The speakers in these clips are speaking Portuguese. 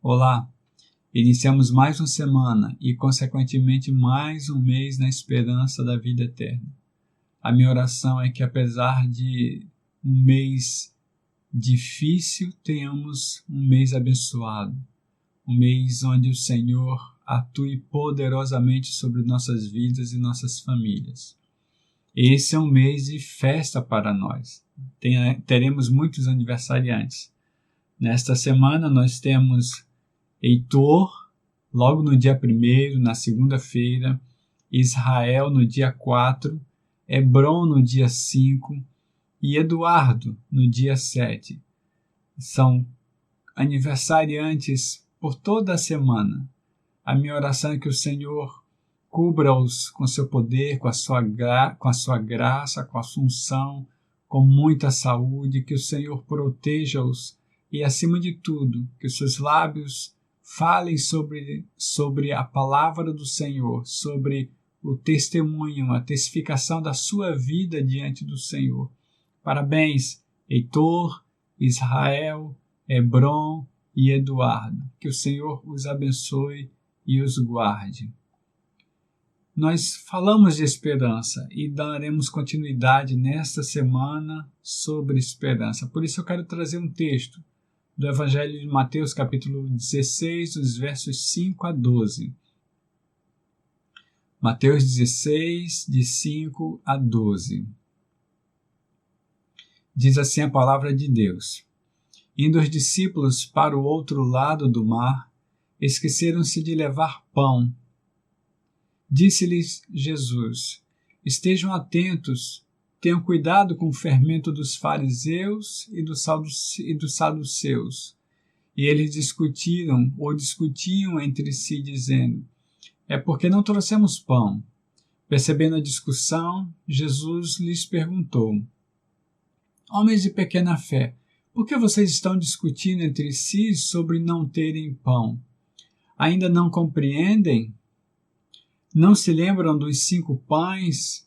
Olá, iniciamos mais uma semana e, consequentemente, mais um mês na esperança da vida eterna. A minha oração é que, apesar de um mês difícil, tenhamos um mês abençoado, um mês onde o Senhor atue poderosamente sobre nossas vidas e nossas famílias. Esse é um mês de festa para nós. Teremos muitos aniversariantes. Nesta semana nós temos Heitor, logo no dia 1º, na segunda-feira, Israel no dia 4, Hebron no dia 5 e Eduardo no dia 7. São aniversariantes por toda a semana. A minha oração é que o Senhor cubra-os com seu poder, com a sua graça, com a sua unção, com muita saúde, que o Senhor proteja-os e, acima de tudo, que os seus lábios falem sobre a palavra do Senhor, sobre o testemunho, a testificação da sua vida diante do Senhor. Parabéns, Heitor, Israel, Hebron e Eduardo. Que o Senhor os abençoe e os guarde. Nós falamos de esperança e daremos continuidade nesta semana sobre esperança. Por isso eu quero trazer um texto do Evangelho de Mateus, capítulo 16, dos versos 5 a 12. Mateus 16, de 5 a 12. Diz assim a palavra de Deus: Indo os discípulos para o outro lado do mar, esqueceram-se de levar pão. Disse-lhes Jesus: Estejam atentos, tenham cuidado com o fermento dos fariseus e dos saduceus. E eles discutiam entre si, dizendo: É porque não trouxemos pão. Percebendo a discussão, Jesus lhes perguntou: Homens de pequena fé, por que vocês estão discutindo entre si sobre não terem pão? Ainda não compreendem? Não se lembram dos 5 pães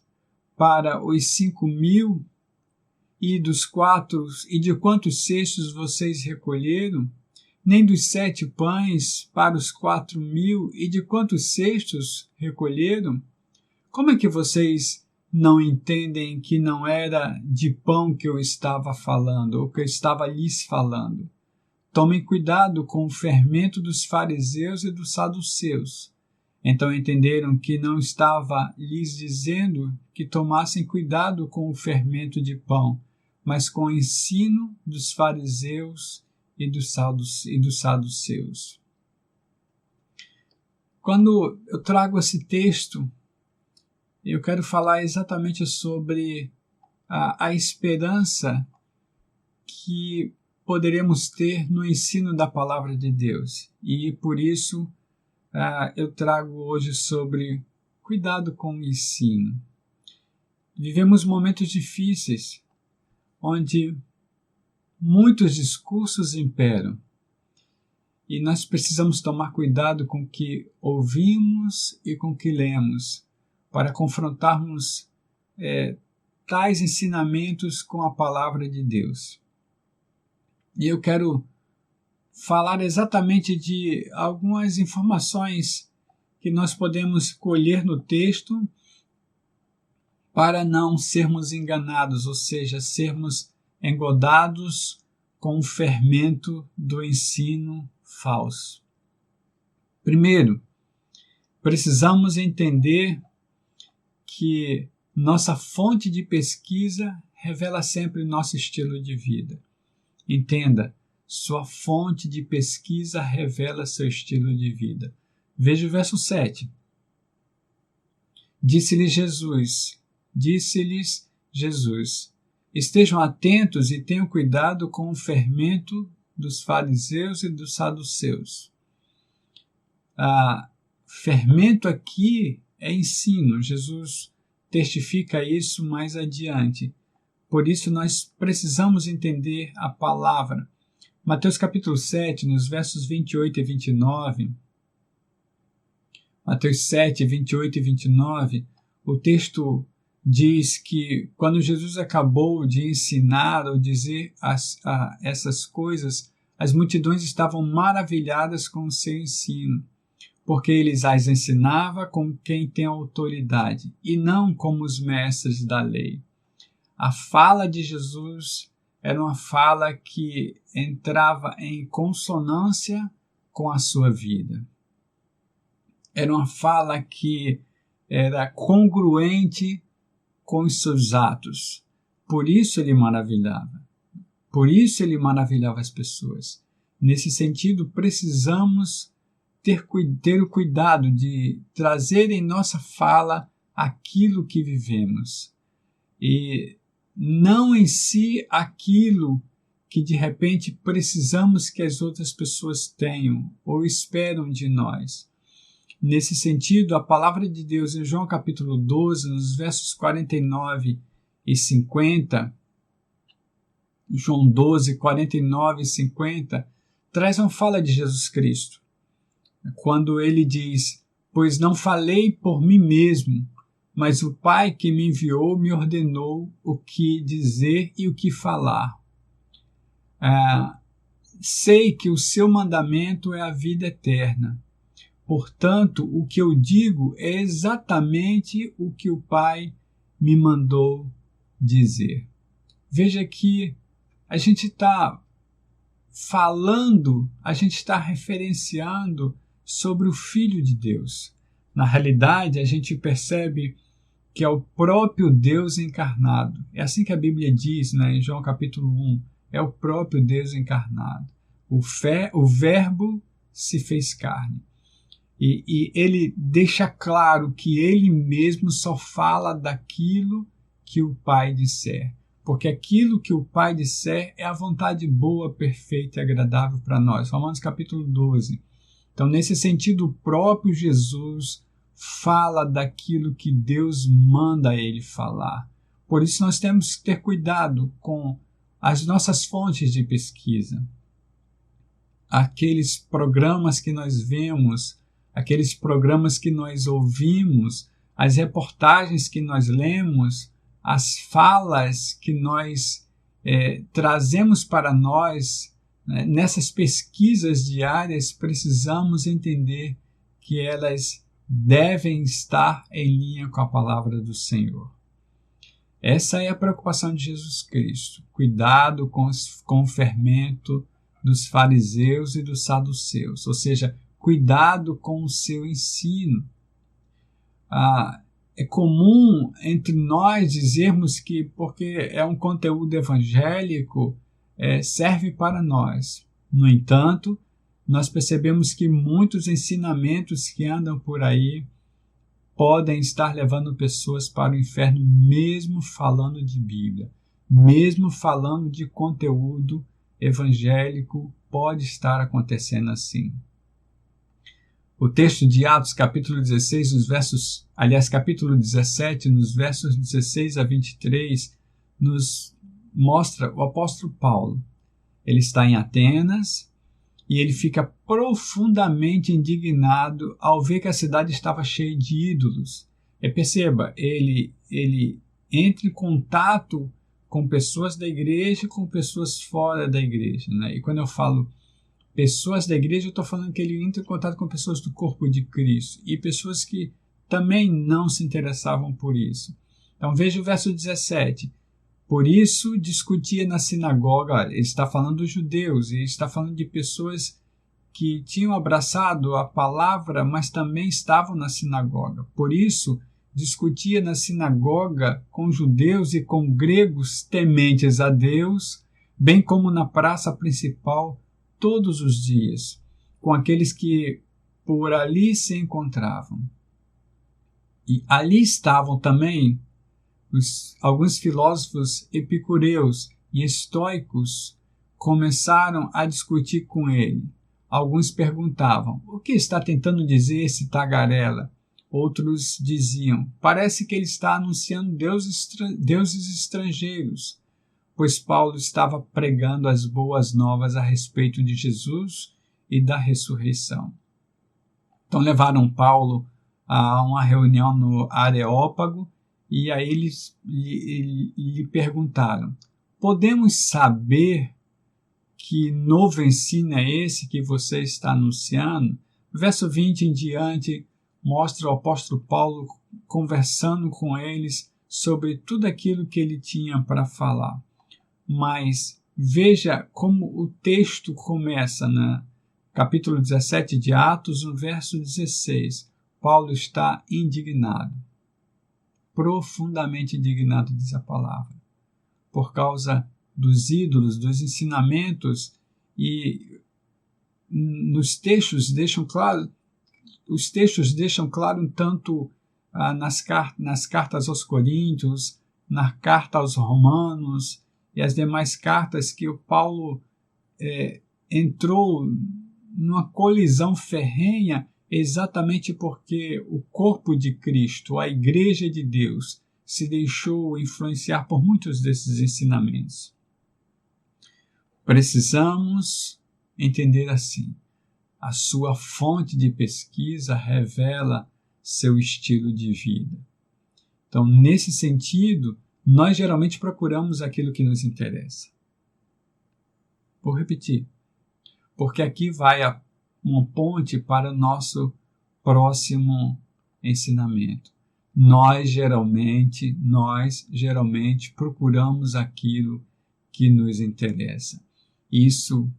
para os 5.000 e de quantos cestos vocês recolheram? Nem dos 7 pães para os 4.000 e de quantos cestos recolheram? Como é que vocês não entendem que não era de pão que eu estava falando, ou que eu estava lhes falando? Tomem cuidado com o fermento dos fariseus e dos saduceus. Então entenderam que não estava lhes dizendo que tomassem cuidado com o fermento de pão, mas com o ensino dos fariseus e dos saduceus. Quando eu trago esse texto, eu quero falar exatamente sobre a esperança que poderemos ter no ensino da palavra de Deus. E por isso eu trago hoje sobre cuidado com o ensino. Vivemos momentos difíceis, onde muitos discursos imperam. E nós precisamos tomar cuidado com o que ouvimos e com o que lemos, para confrontarmos tais ensinamentos com a palavra de Deus. E eu quero falar exatamente de algumas informações que nós podemos colher no texto para não sermos enganados, ou seja, sermos engodados com o fermento do ensino falso. Primeiro, precisamos entender que nossa fonte de pesquisa revela sempre nosso estilo de vida. Entenda, sua fonte de pesquisa revela seu estilo de vida. Veja o verso 7. Disse-lhes Jesus, estejam atentos e tenham cuidado com o fermento dos fariseus e dos saduceus. Fermento aqui é ensino. Jesus testifica isso mais adiante. Por isso nós precisamos entender a palavra. Mateus capítulo 7, nos versos 28 e 29, Mateus 7, 28 e 29, o texto diz que quando Jesus acabou de ensinar ou dizer essas coisas as multidões estavam maravilhadas com o seu ensino, porque ele as ensinava como quem tem autoridade, e não como os mestres da lei. A fala de Jesus era uma fala que entrava em consonância com a sua vida. Era uma fala que era congruente com os seus atos. Por isso ele maravilhava. Por isso ele maravilhava as pessoas. Nesse sentido, precisamos ter o cuidado de trazer em nossa fala aquilo que vivemos. E não em si aquilo que de repente precisamos que as outras pessoas tenham ou esperam de nós. Nesse sentido, a palavra de Deus em João capítulo 12, nos versos 49 e 50, João 12, 49 e 50, traz uma fala de Jesus Cristo, quando ele diz: pois não falei por mim mesmo, mas o Pai que me enviou me ordenou o que dizer e o que falar. Sei que o seu mandamento é a vida eterna. Portanto, o que eu digo é exatamente o que o Pai me mandou dizer. Veja que a gente está falando, a gente está referenciando sobre o Filho de Deus. Na realidade, a gente percebe que é o próprio Deus encarnado. É assim que a Bíblia diz, né, em João capítulo 1, é o próprio Deus encarnado. O Verbo se fez carne. E ele deixa claro que ele mesmo só fala daquilo que o Pai disser. Porque aquilo que o Pai disser é a vontade boa, perfeita e agradável para nós. Romanos capítulo 12. Então, nesse sentido, o próprio Jesus fala daquilo que Deus manda ele falar. Por isso, nós temos que ter cuidado com as nossas fontes de pesquisa. Aqueles programas que nós vemos, aqueles programas que nós ouvimos, as reportagens que nós lemos, as falas que nós trazemos para nós, né, nessas pesquisas diárias, precisamos entender que elas devem estar em linha com a palavra do Senhor. Essa é a preocupação de Jesus Cristo. Cuidado com o fermento dos fariseus e dos saduceus, ou seja, cuidado com o seu ensino. É comum entre nós dizermos que, porque é um conteúdo evangélico, serve para nós. No entanto, nós percebemos que muitos ensinamentos que andam por aí podem estar levando pessoas para o inferno, mesmo falando de Bíblia, mesmo falando de conteúdo evangélico, pode estar acontecendo assim. O texto de Atos, capítulo 16, capítulo 17, nos versos 16 a 23, nos mostra o apóstolo Paulo. Ele está em Atenas e ele fica profundamente indignado ao ver que a cidade estava cheia de ídolos. Perceba, ele entra em contato com pessoas da igreja e com pessoas fora da igreja, né? E quando eu falo pessoas da igreja, eu estou falando que ele entra em contato com pessoas do corpo de Cristo e pessoas que também não se interessavam por isso. Então veja o verso 17. Por isso discutia na sinagoga, ele está falando dos judeus, e está falando de pessoas que tinham abraçado a palavra, mas também estavam na sinagoga. Por isso discutia na sinagoga com judeus e com gregos tementes a Deus, bem como na praça principal, todos os dias, com aqueles que por ali se encontravam. E ali estavam também alguns filósofos epicureus e estoicos começaram a discutir com ele. Alguns perguntavam: o que está tentando dizer esse tagarela? Outros diziam: parece que ele está anunciando deuses estrangeiros, pois Paulo estava pregando as boas novas a respeito de Jesus e da ressurreição. Então levaram Paulo a uma reunião no Areópago e aí eles lhe perguntaram: podemos saber que novo ensino é esse que você está anunciando? Verso 20 em diante mostra o apóstolo Paulo conversando com eles sobre tudo aquilo que ele tinha para falar. Mas veja como o texto começa, né? Capítulo 17 de Atos, no verso 16. Paulo está indignado, profundamente indignado, diz a palavra, por causa dos ídolos, dos ensinamentos, e nos textos deixam claro, os textos deixam claro um tanto nas cartas aos Coríntios, na carta aos Romanos e as demais cartas que o Paulo entrou numa colisão ferrenha exatamente porque o corpo de Cristo, a Igreja de Deus, se deixou influenciar por muitos desses ensinamentos. Precisamos entender assim: a sua fonte de pesquisa revela seu estilo de vida. Então, nesse sentido, nós geralmente procuramos aquilo que nos interessa. Vou repetir, porque aqui vai uma ponte para o nosso próximo ensinamento. Nós geralmente procuramos aquilo que nos interessa. Isso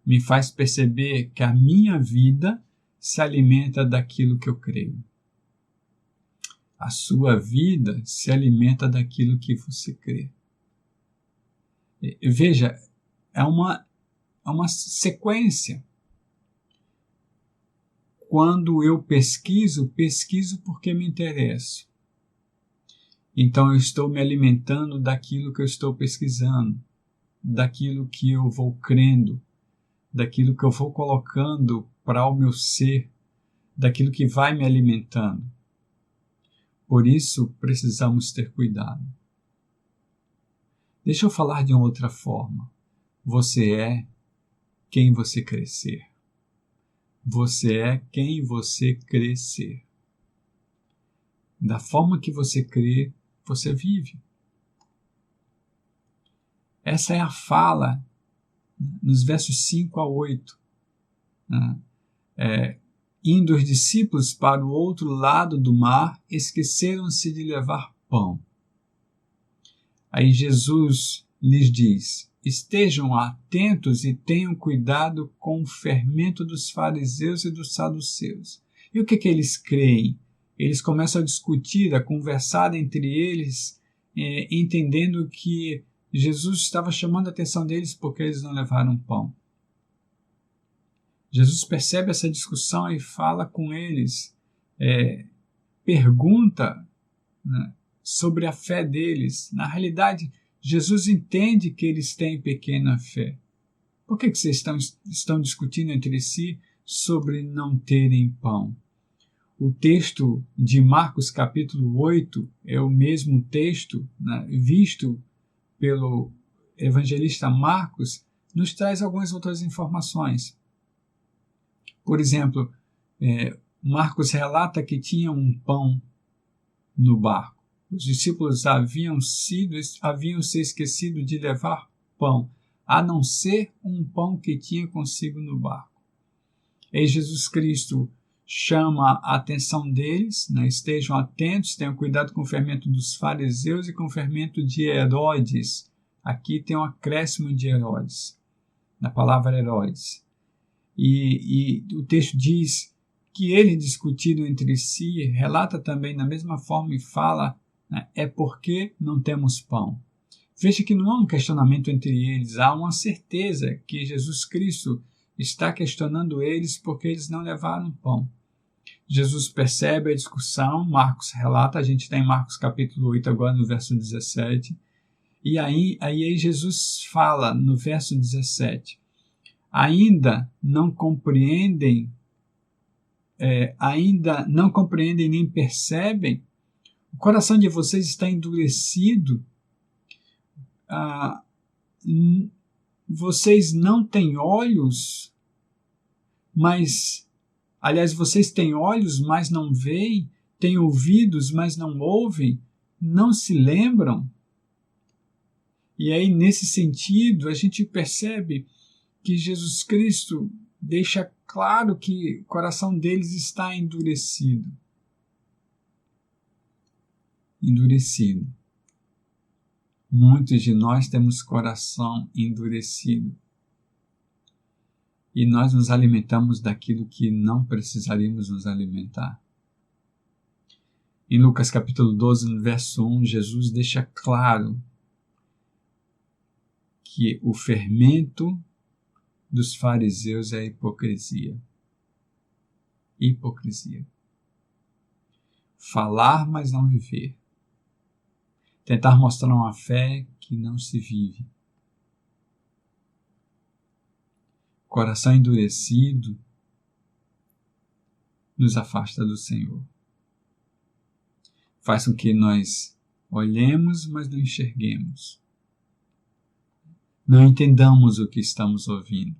me faz perceber que a minha vida se alimenta daquilo que eu creio. A sua vida se alimenta daquilo que você crê. Veja, é uma sequência. Quando eu pesquiso porque me interesso. Então eu estou me alimentando daquilo que eu estou pesquisando, daquilo que eu vou crendo, daquilo que eu vou colocando para o meu ser, daquilo que vai me alimentando. Por isso, precisamos ter cuidado. Deixa eu falar de uma outra forma. Você é quem você crescer. Você é quem você crescer. Da forma que você crê, você vive. Essa é a fala nos versos 5 a 8. Indo os discípulos para o outro lado do mar, esqueceram-se de levar pão. Aí Jesus lhes diz: estejam atentos e tenham cuidado com o fermento dos fariseus e dos saduceus. E o que eles creem? Eles começam a discutir, a conversar entre eles, entendendo que Jesus estava chamando a atenção deles porque eles não levaram pão. Jesus percebe essa discussão e fala com eles, pergunta, né, sobre a fé deles. Na realidade, Jesus entende que eles têm pequena fé. Por que vocês estão discutindo entre si sobre não terem pão? O texto de Marcos capítulo 8 é o mesmo texto, né, visto pelo evangelista Marcos, nos traz algumas outras informações. Por exemplo, Marcos relata que tinha um pão no barco. Os discípulos haviam se esquecido de levar pão, a não ser um pão que tinha consigo no barco. E Jesus Cristo chama a atenção deles, né? Estejam atentos, tenham cuidado com o fermento dos fariseus e com o fermento de Herodes. Aqui tem um acréscimo de Herodes, na palavra Herodes. E o texto diz que eles discutiram entre si, relata também na mesma forma e fala, né, é porque não temos pão. Veja que não há um questionamento entre eles, há uma certeza que Jesus Cristo está questionando eles porque eles não levaram pão. Jesus percebe a discussão, Marcos relata, a gente está em Marcos capítulo 8 agora no verso 17, e aí Jesus fala no verso 17, ainda não compreendem nem percebem? O coração de vocês está endurecido? Vocês não têm olhos, vocês têm olhos, mas não veem, têm ouvidos, mas não ouvem, não se lembram? E aí, nesse sentido, a gente percebe que Jesus Cristo deixa claro que o coração deles está endurecido. Endurecido. Muitos de nós temos coração endurecido. E nós nos alimentamos daquilo que não precisaríamos nos alimentar. Em Lucas capítulo 12, no verso 1, Jesus deixa claro que o fermento dos fariseus é a hipocrisia. Hipocrisia. Falar, mas não viver. Tentar mostrar uma fé que não se vive. Coração endurecido nos afasta do Senhor. Faz com que nós olhemos, mas não enxerguemos. Não entendamos o que estamos ouvindo.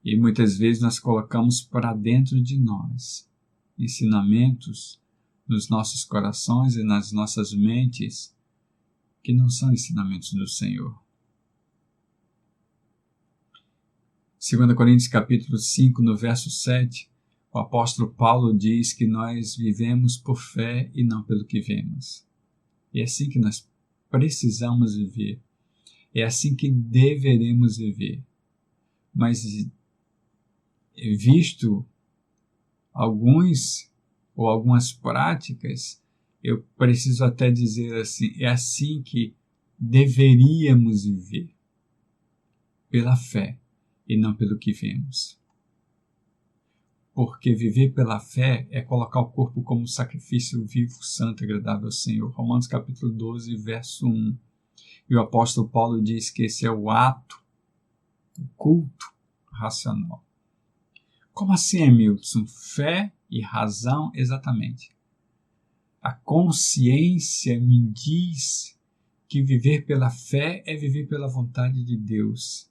E muitas vezes nós colocamos para dentro de nós ensinamentos nos nossos corações e nas nossas mentes que não são ensinamentos do Senhor. 2 Coríntios capítulo 5, no verso 7, o apóstolo Paulo diz que nós vivemos por fé e não pelo que vemos. É assim que nós precisamos viver. É assim que deveremos viver. Mas, visto algumas práticas, eu preciso até dizer assim, é assim que deveríamos viver. Pela fé e não pelo que vemos. Porque viver pela fé é colocar o corpo como sacrifício vivo, santo e agradável ao Senhor. Romanos capítulo 12, verso 1. E o apóstolo Paulo diz que esse é o ato, o culto racional. Como assim, Hamilton? Fé e razão, exatamente. A consciência me diz que viver pela fé é viver pela vontade de Deus.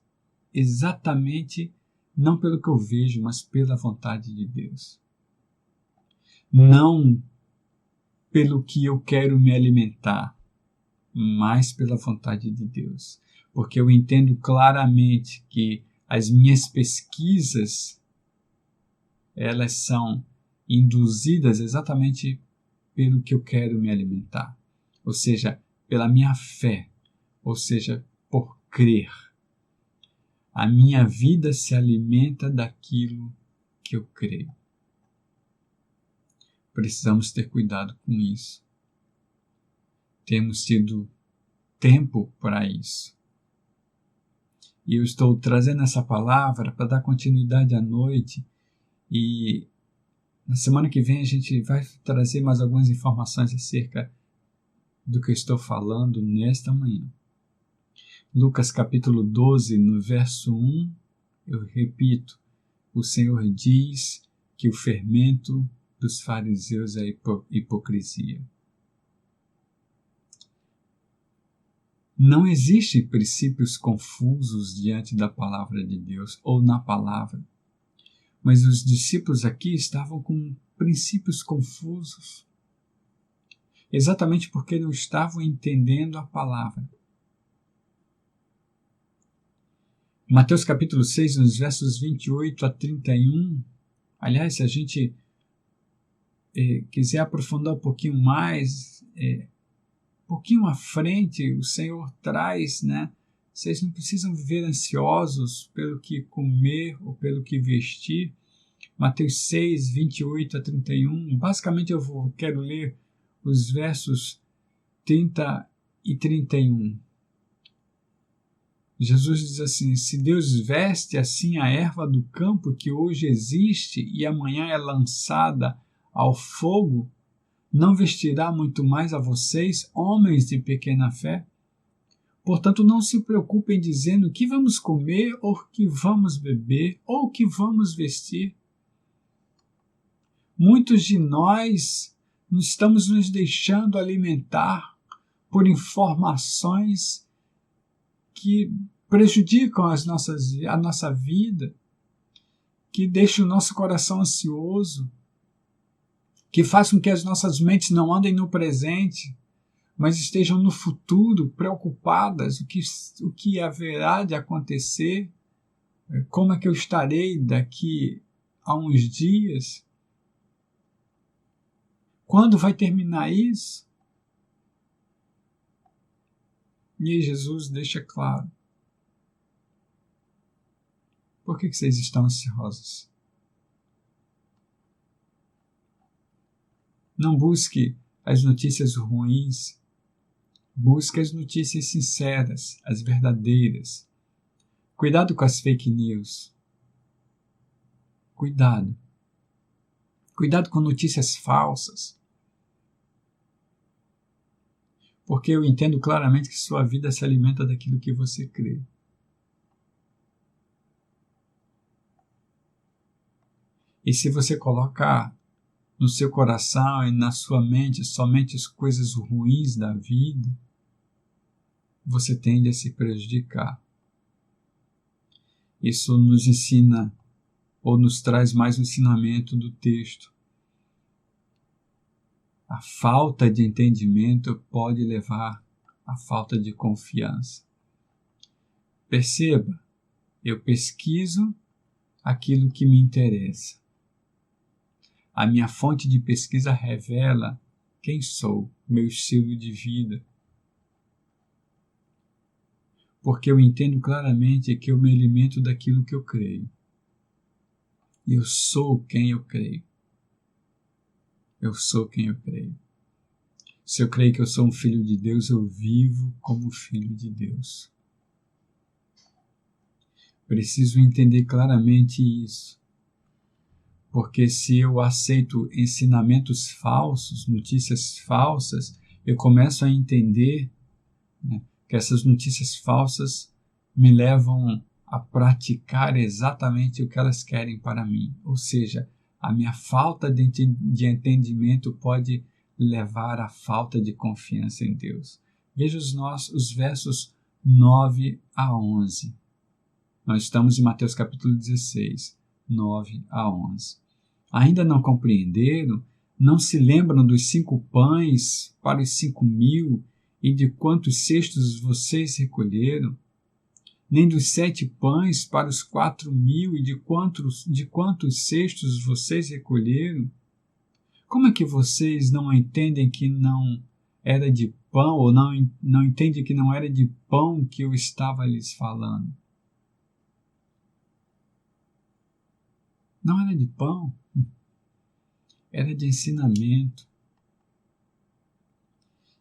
Exatamente, não pelo que eu vejo, mas pela vontade de Deus. Não pelo que eu quero me alimentar, mas pela vontade de Deus. Porque eu entendo claramente que as minhas pesquisas, elas são induzidas exatamente pelo que eu quero me alimentar. Ou seja, pela minha fé. Ou seja, por crer. A minha vida se alimenta daquilo que eu creio. Precisamos ter cuidado com isso. Temos tido tempo para isso. E eu estou trazendo essa palavra para dar continuidade à noite. E na semana que vem a gente vai trazer mais algumas informações acerca do que eu estou falando nesta manhã. Lucas capítulo 12, no verso 1, eu repito, o Senhor diz que o fermento dos fariseus é hipocrisia. Não existem princípios confusos diante da palavra de Deus ou na palavra, mas os discípulos aqui estavam com princípios confusos, exatamente porque não estavam entendendo a palavra. Mateus capítulo 6, nos versos 28 a 31, aliás, se a gente quiser aprofundar um pouquinho mais, um pouquinho à frente, o Senhor traz, né? Vocês não precisam viver ansiosos pelo que comer ou pelo que vestir. Mateus 6, 28 a 31, basicamente quero ler os versos 30 e 31. Jesus diz assim: se Deus veste assim a erva do campo que hoje existe e amanhã é lançada ao fogo, não vestirá muito mais a vocês, homens de pequena fé? Portanto, não se preocupem dizendo o que vamos comer, ou o que vamos beber, ou o que vamos vestir. Muitos de nós estamos nos deixando alimentar por informações que prejudicam a nossa vida, que deixam o nosso coração ansioso, que faz com que as nossas mentes não andem no presente, mas estejam no futuro preocupadas o que haverá de acontecer, como é que eu estarei daqui a uns dias, quando vai terminar isso? E aí Jesus deixa claro. Por que vocês estão ansiosos? Não busque as notícias ruins, busque as notícias sinceras, as verdadeiras. Cuidado com as fake news. Cuidado. Cuidado com notícias falsas. Porque eu entendo claramente que sua vida se alimenta daquilo que você crê. E se você colocar no seu coração e na sua mente somente as coisas ruins da vida, você tende a se prejudicar. Isso nos ensina, ou nos traz mais um ensinamento do texto. A falta de entendimento pode levar à falta de confiança. Perceba, eu pesquiso aquilo que me interessa. A minha fonte de pesquisa revela quem sou, meu estilo de vida. Porque eu entendo claramente que eu me alimento daquilo que eu creio. E eu sou quem eu creio. Eu sou quem eu creio. Se eu creio que eu sou um filho de Deus, eu vivo como filho de Deus. Preciso entender claramente isso. Porque se eu aceito ensinamentos falsos, notícias falsas, eu começo a entender, né, que essas notícias falsas me levam a praticar exatamente o que elas querem para mim. Ou seja, a minha falta de entendimento pode levar à falta de confiança em Deus. Veja os versos 9 a 11. Nós estamos em Mateus capítulo 16, 9 a 11. Ainda não compreenderam? Não se lembram dos 5 pães para os 5.000 e de quantos cestos vocês recolheram? Nem dos 7 pães para os 4.000 e de quantos cestos vocês recolheram? Como é que vocês não entendem que não era de pão, ou não entendem que não era de pão que eu estava lhes falando? Não era de pão, era de ensinamento.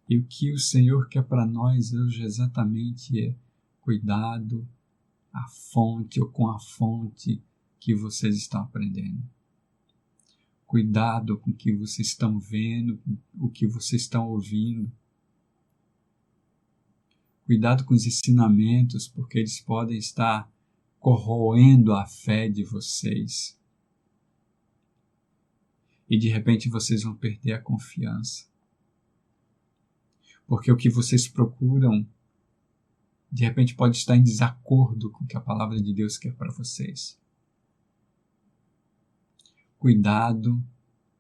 E o que o Senhor quer para nós hoje exatamente é cuidado a fonte ou com a fonte que vocês estão aprendendo. Cuidado com o que vocês estão vendo, o que vocês estão ouvindo. Cuidado com os ensinamentos, porque eles podem estar corroendo a fé de vocês. E de repente vocês vão perder a confiança. Porque o que vocês procuram, de repente pode estar em desacordo com o que a palavra de Deus quer para vocês. Cuidado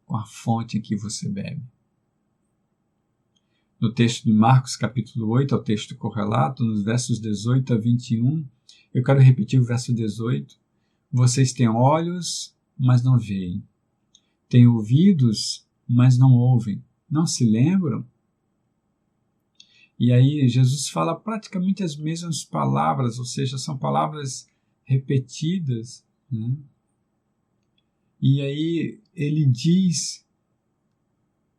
com a fonte em que você bebe. No texto de Marcos capítulo 8, ao texto correlato, nos versos 18 a 21, eu quero repetir o verso 18. Vocês têm olhos, mas não veem. Têm ouvidos, mas não ouvem. Não se lembram? E aí Jesus fala praticamente as mesmas palavras, ou seja, são palavras repetidas, né? E aí ele diz: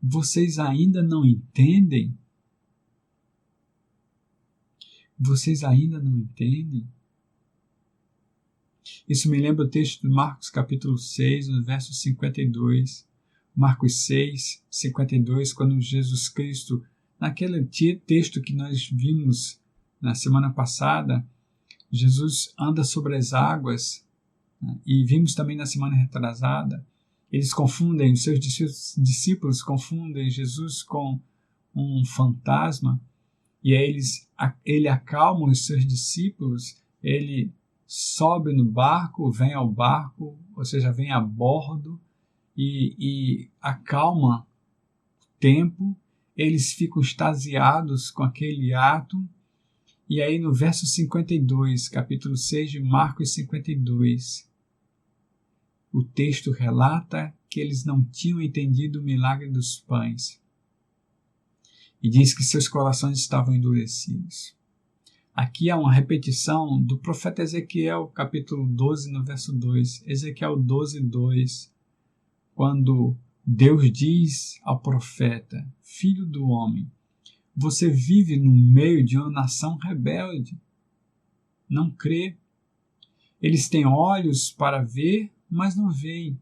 vocês ainda não entendem? Vocês ainda não entendem? Isso me lembra o texto de Marcos capítulo 6, no verso 52. Marcos 6, 52, quando Jesus Cristo, naquele texto que nós vimos na semana passada, Jesus anda sobre as águas, né? E vimos também na semana retrasada, eles confundem, os seus discípulos confundem Jesus com um fantasma, e aí ele acalma os seus discípulos, ele sobe no barco, vem ao barco, ou seja, vem a bordo e acalma o tempo. eles ficam extasiados com aquele ato. E aí no verso 52, capítulo 6 de Marcos 52, o texto relata que eles não tinham entendido o milagre dos pães. E diz que seus corações estavam endurecidos. Aqui há uma repetição do profeta Ezequiel, capítulo 12, no verso 2. Ezequiel 12, 2. Quando Deus diz ao profeta, filho do homem, você vive no meio de uma nação rebelde. Não crê. Eles têm olhos para ver, mas não veem.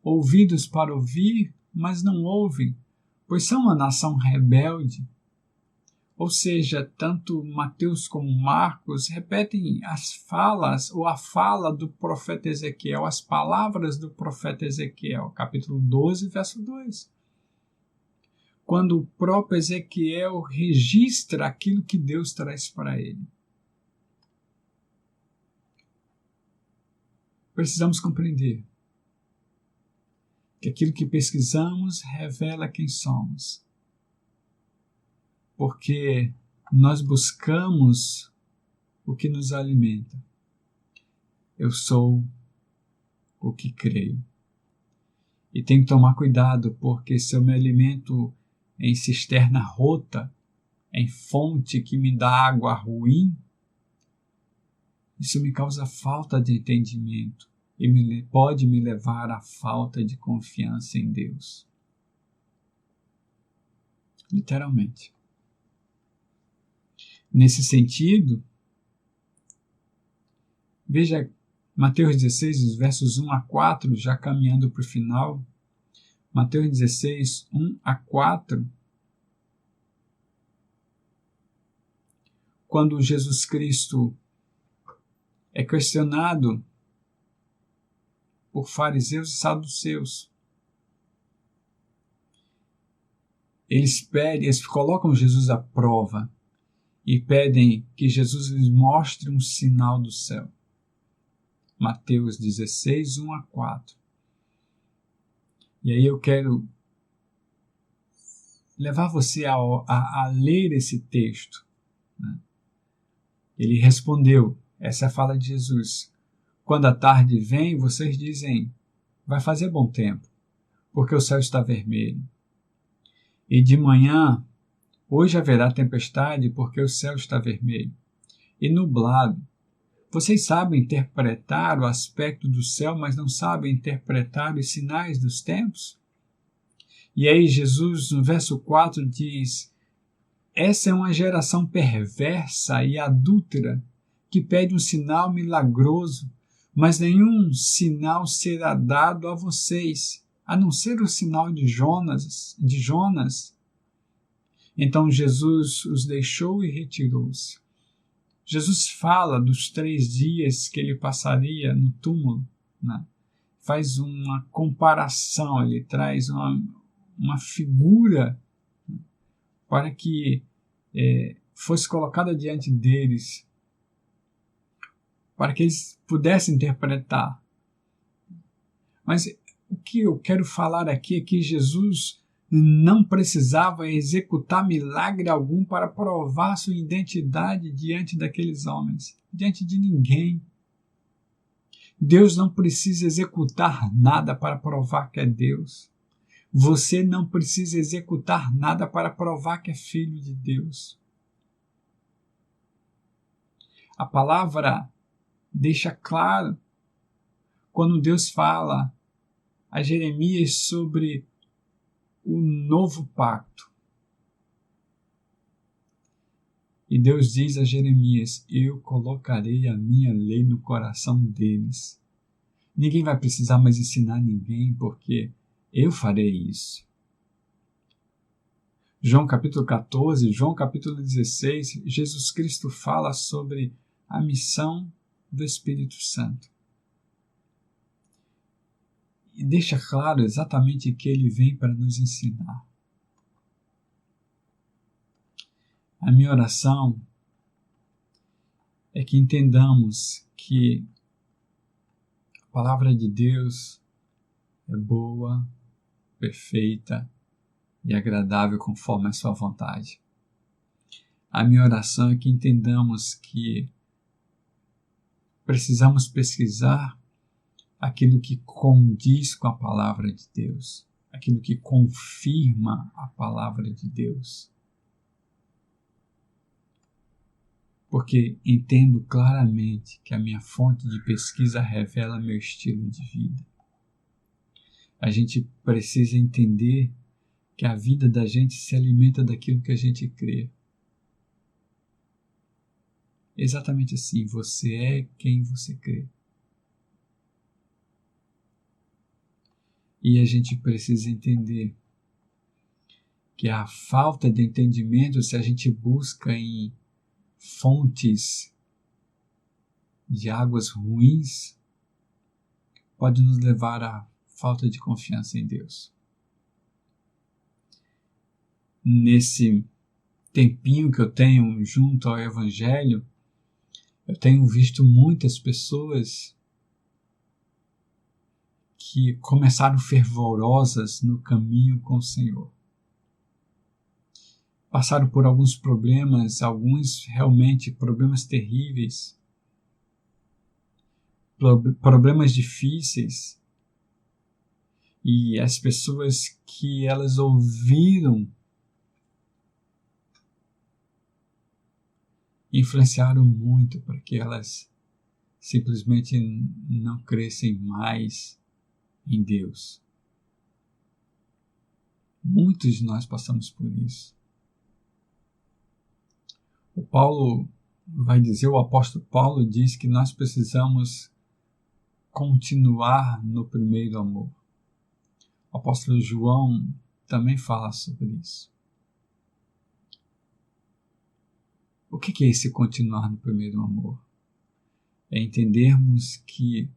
Ouvidos para ouvir, mas não ouvem, pois são uma nação rebelde. Ou seja, tanto Mateus como Marcos repetem as falas ou a fala do profeta Ezequiel, as palavras do profeta Ezequiel, capítulo 12, verso 2. Quando o próprio Ezequiel registra aquilo que Deus traz para ele. Precisamos compreender que aquilo que pesquisamos revela quem somos. Porque nós buscamos o que nos alimenta. Eu sou o que creio. E tenho que tomar cuidado, porque se eu me alimento em cisterna rota, em fonte que me dá água ruim, isso me causa falta de entendimento e pode me levar à falta de confiança em Deus. Literalmente. Nesse sentido, veja Mateus 16, os versos 1 a 4, já caminhando para o final. Mateus 16, 1 a 4. Quando Jesus Cristo é questionado por fariseus e saduceus. Eles colocam Jesus à prova e pedem que Jesus lhes mostre um sinal do céu. Mateus 16, 1 a 4. E aí eu quero levar você a ler esse texto. Né? Ele respondeu, essa é a fala de Jesus, quando a tarde vem, vocês dizem, vai fazer bom tempo, porque o céu está vermelho. E de manhã, hoje haverá tempestade, porque o céu está vermelho. E nublado. Vocês sabem interpretar o aspecto do céu, mas não sabem interpretar os sinais dos tempos? E aí Jesus, no verso 4, diz, essa é uma geração perversa e adúltera, que pede um sinal milagroso, mas nenhum sinal será dado a vocês, a não ser o sinal de Jonas. Então Jesus os deixou e retirou-se. Jesus fala dos 3 dias que ele passaria no túmulo, né? Faz uma comparação, ele traz uma figura, né, para que fosse colocada diante deles, para que eles pudessem interpretar. Mas o que eu quero falar aqui é que Jesus não precisava executar milagre algum para provar sua identidade diante daqueles homens, diante de ninguém. Deus não precisa executar nada para provar que é Deus. Você não precisa executar nada para provar que é filho de Deus. A palavra deixa claro quando Deus fala a Jeremias sobre o novo pacto. E Deus diz a Jeremias, eu colocarei a minha lei no coração deles. Ninguém vai precisar mais ensinar ninguém, porque eu farei isso. João capítulo 14, João capítulo 16, Jesus Cristo fala sobre a missão do Espírito Santo. E deixa claro exatamente que ele vem para nos ensinar. A minha oração é que entendamos que a palavra de Deus é boa, perfeita, e agradável conforme a sua vontade. A minha oração é que entendamos que precisamos pesquisar aquilo que condiz com a palavra de Deus, aquilo que confirma a palavra de Deus. Porque entendo claramente que a minha fonte de pesquisa revela meu estilo de vida. A gente precisa entender que a vida da gente se alimenta daquilo que a gente crê. Exatamente assim, você é quem você crê. E a gente precisa entender que a falta de entendimento, se a gente busca em fontes de águas ruins, pode nos levar à falta de confiança em Deus. Nesse tempinho que eu tenho junto ao Evangelho, eu tenho visto muitas pessoas que começaram fervorosas no caminho com o Senhor. Passaram por alguns problemas, realmente problemas terríveis, problemas difíceis, e as pessoas que elas ouviram influenciaram muito para que elas simplesmente não crescem mais em Deus. Muitos de nós passamos por isso. O apóstolo Paulo diz que nós precisamos continuar no primeiro amor. O apóstolo João também fala sobre isso. O que é esse continuar no primeiro amor? É entendermos que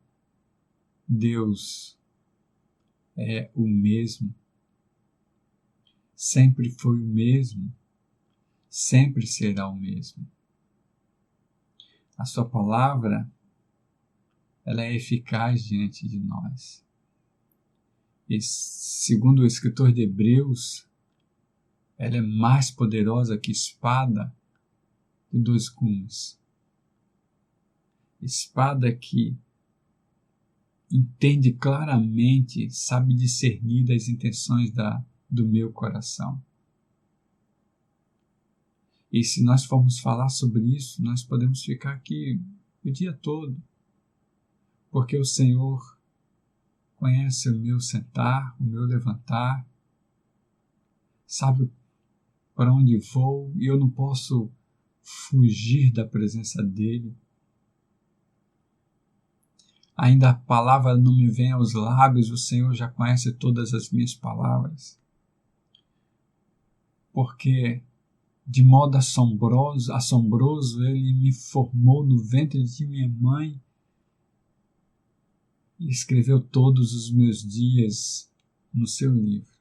Deus é o mesmo, sempre foi o mesmo, sempre será o mesmo. A sua palavra, ela é eficaz diante de nós. E segundo o escritor de Hebreus, ela é mais poderosa que espada de 2 gumes. Espada que entende claramente, sabe discernir as intenções do meu coração. E se nós formos falar sobre isso, nós podemos ficar aqui o dia todo, porque o Senhor conhece o meu sentar, o meu levantar, sabe para onde vou, e eu não posso fugir da presença dEle. Ainda a palavra não me vem aos lábios, o Senhor já conhece todas as minhas palavras. Porque de modo assombroso, Ele me formou no ventre de minha mãe e escreveu todos os meus dias no seu livro.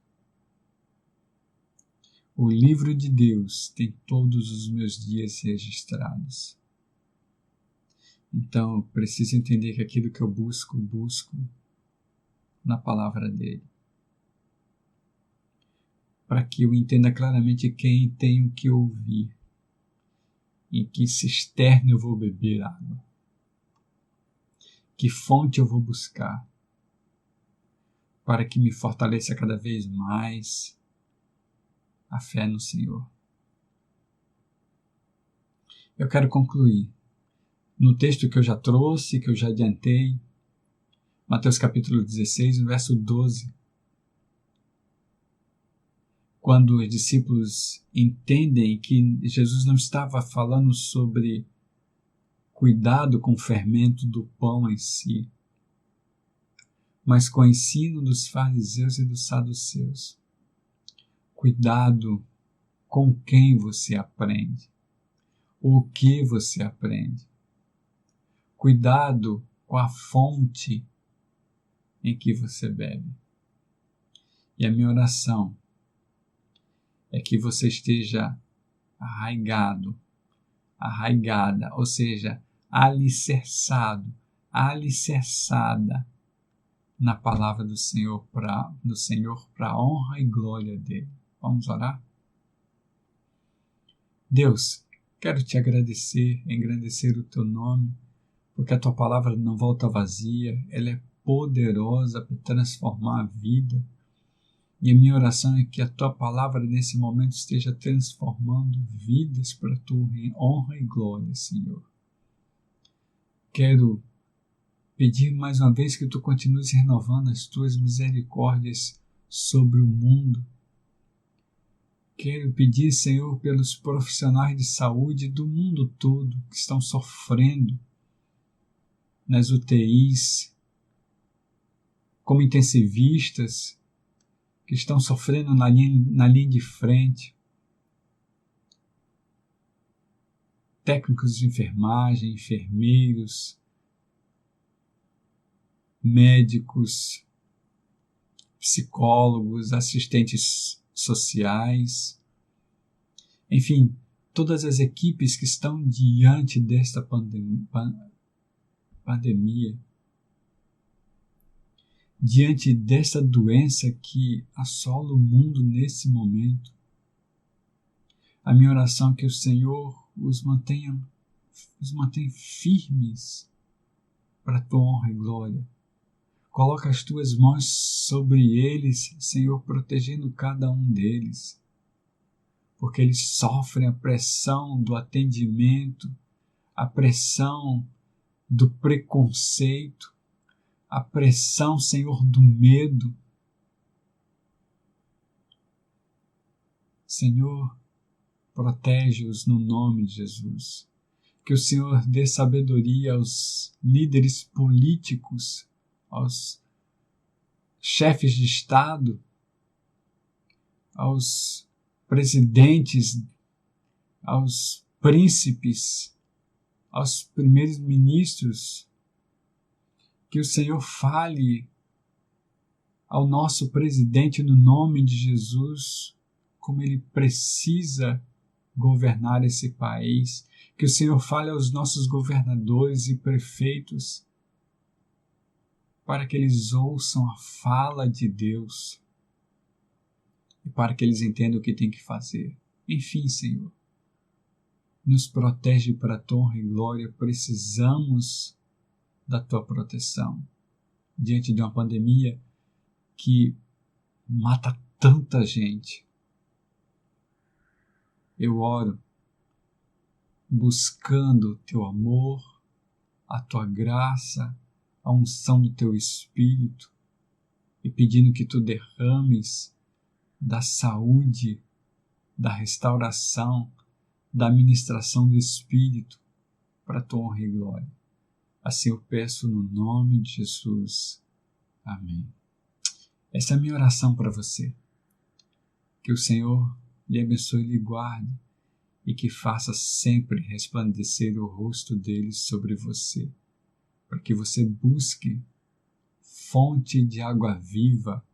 O livro de Deus tem todos os meus dias registrados. Então, eu preciso entender que aquilo que eu busco na palavra dele. Para que eu entenda claramente quem tenho que ouvir, em que cisterna eu vou beber água, que fonte eu vou buscar, para que me fortaleça cada vez mais a fé no Senhor. Eu quero concluir no texto que eu já trouxe, que eu já adiantei, Mateus capítulo 16, verso 12. Quando os discípulos entendem que Jesus não estava falando sobre cuidado com o fermento do pão em si, mas com o ensino dos fariseus e dos saduceus. Cuidado com quem você aprende, o que você aprende. Cuidado com a fonte em que você bebe. E a minha oração é que você esteja arraigada, ou seja, alicerçado, alicerçada na palavra do Senhor para a honra e glória dele. Vamos orar? Deus, quero te agradecer, engrandecer o teu nome, porque a tua palavra não volta vazia, ela é poderosa para transformar a vida. E a minha oração é que a tua palavra nesse momento esteja transformando vidas para a tua honra e glória, Senhor. Quero pedir mais uma vez que tu continues renovando as tuas misericórdias sobre o mundo. Quero pedir, Senhor, pelos profissionais de saúde do mundo todo que estão sofrendo nas UTIs, como intensivistas, que estão sofrendo na linha de frente, técnicos de enfermagem, enfermeiros, médicos, psicólogos, assistentes sociais, enfim, todas as equipes que estão diante desta pandemia, diante dessa doença que assola o mundo nesse momento. A minha oração é que o Senhor os mantenha firmes para a tua honra e glória. Coloca as tuas mãos sobre eles, Senhor, protegendo cada um deles, porque eles sofrem a pressão do atendimento, a pressão do preconceito, a pressão, Senhor, do medo. Senhor, protege-os no nome de Jesus. Que o Senhor dê sabedoria aos líderes políticos, aos chefes de Estado, aos presidentes, aos príncipes, aos primeiros ministros. Que o Senhor fale ao nosso presidente no nome de Jesus, como ele precisa governar esse país. Que o Senhor fale aos nossos governadores e prefeitos, para que eles ouçam a fala de Deus e para que eles entendam o que tem que fazer. Enfim, Senhor, nos protege para a tua honra e glória. Precisamos da tua proteção diante de uma pandemia que mata tanta gente. Eu oro buscando o teu amor, a tua graça, a unção do teu Espírito e pedindo que tu derrames da saúde, da restauração, da ministração do Espírito para a tua honra e glória. Assim eu peço no nome de Jesus. Amém. Essa é a minha oração para você. Que o Senhor lhe abençoe e lhe guarde e que faça sempre resplandecer o rosto dele sobre você, para que você busque fonte de água viva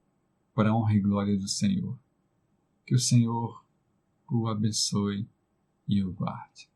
para a honra e glória do Senhor. Que o Senhor o abençoe e o guarde.